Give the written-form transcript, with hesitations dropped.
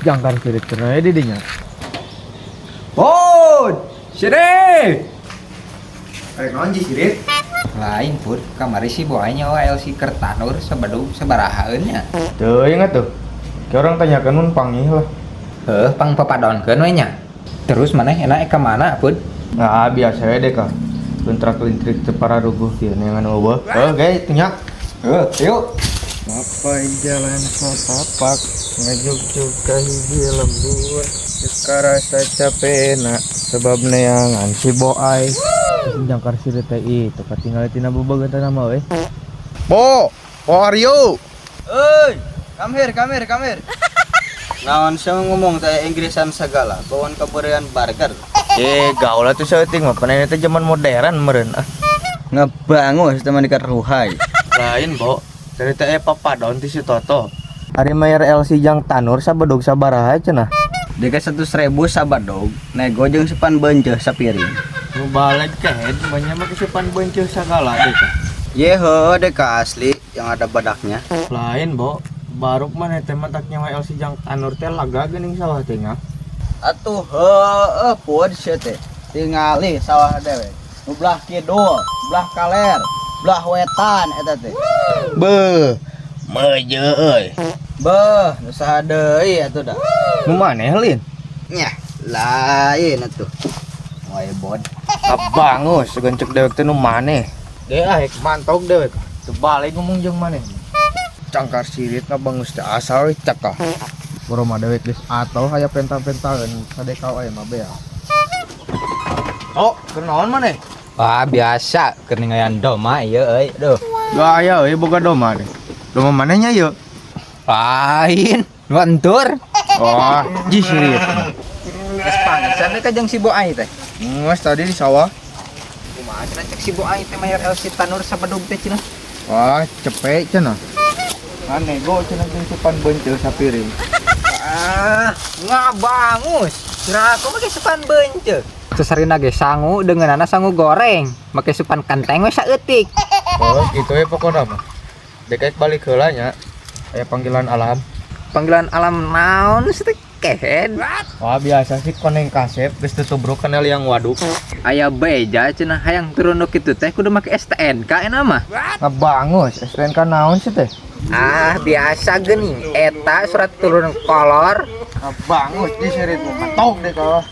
Jangan sirit karena didinya. Pun, sirit. Ada nonji sirit. Lain pun, kamari si boanya LC Kertanur sebadung sebarahaeunnya. Tuh ingat tuh. Kayak orang tanyakan mun panggih lah. Pang papadonkeun we nya. Terus maneh enak ke mana pun? Nah, biasa ya deh kak. Lintrak-lintrik para ruguh kieu neangan eueuh. Guys, tanya. Yuk. Mapai jalan setapak ngajuk-juk ka hiji lembur karasa capena sebab neangan si boai jangkar sirit teh itu katinggal tina bobogohan nama we. Bo, how are you? Oi, come here. Naon saya ngomong teh Inggrisan segala, bawaan keberian burger. Gaul atuh seuting mah panena teh zaman modern meureun ah. Ngebangus teman ikan ruhai. Lain, Bo. Cerita papadon ti si Toto. Ari mayar LC Jang Tanur sabedog sabaraha cenah. Deka 100.000 sabadog, nego jeung sepan beunceuf sapiring. Nu balik ke head banyak mah kesupan beunceuf sagala teh. Ye heuh deka asli yang ada badaknya. Lain, Bo. Baruk mana teh mantak nyawa LC Jang Tanur teh laga geuning sawah teh nya. Atuh heueuh pun sia teh. Tingali sawah dewe. Nu belah kidul, belah kaler, belah wetan eta teh. Beuh, meuje euy. Beuh, nu saha deui atuh dah. Nu maneh lin? Nyah, lain atuh. Moe bod. Abangus segencek dewek teh nu maneh. Deh ah mantog dewek. Teu balik ngomong jeung maneh. Cangkar sirit ngabangus teh asal we cakah. Boro mah dewek geus atau aya penta-pentaeun sadekau aya mah bea. Oh, kenaon maneh? Wah, biasa keur ningayan doma ieu euy. Duh. Gaya euy boga doma deh. Doma manehnya yeuh? Lain, ngantur. Oh, ji sirit. Geus pangsan ka jeung si Boai teh. Nges tadi di sawah. Kumaha cenah cek si Boai teh mayar LC Tanur sabadog teh cenah. Wah, cepet cenah. Aneh go cenah jeung supan beunceuf sapiring. Ngabangus. Kira aku make supan beunceuf. Sesarina ge sangu deungeunana sangu goreng, make supan kenteng we saeutik. Oh, gitu ya pokoknya mah. Deket balik heula nya. Aya panggilan alam. Panggilan alam naon sih kehen? Wah, biasa sih koneng kasep geus teu tubruk kana liang waduk. Aya beja cenah hayang turun nu kitu teh kudu make STNK eta mah. Ngabangus, STNK naon sih teh? Ah, biasa geuning eta surat turun kolor. Ngabangus di sirit mah. Mantok deh kalau.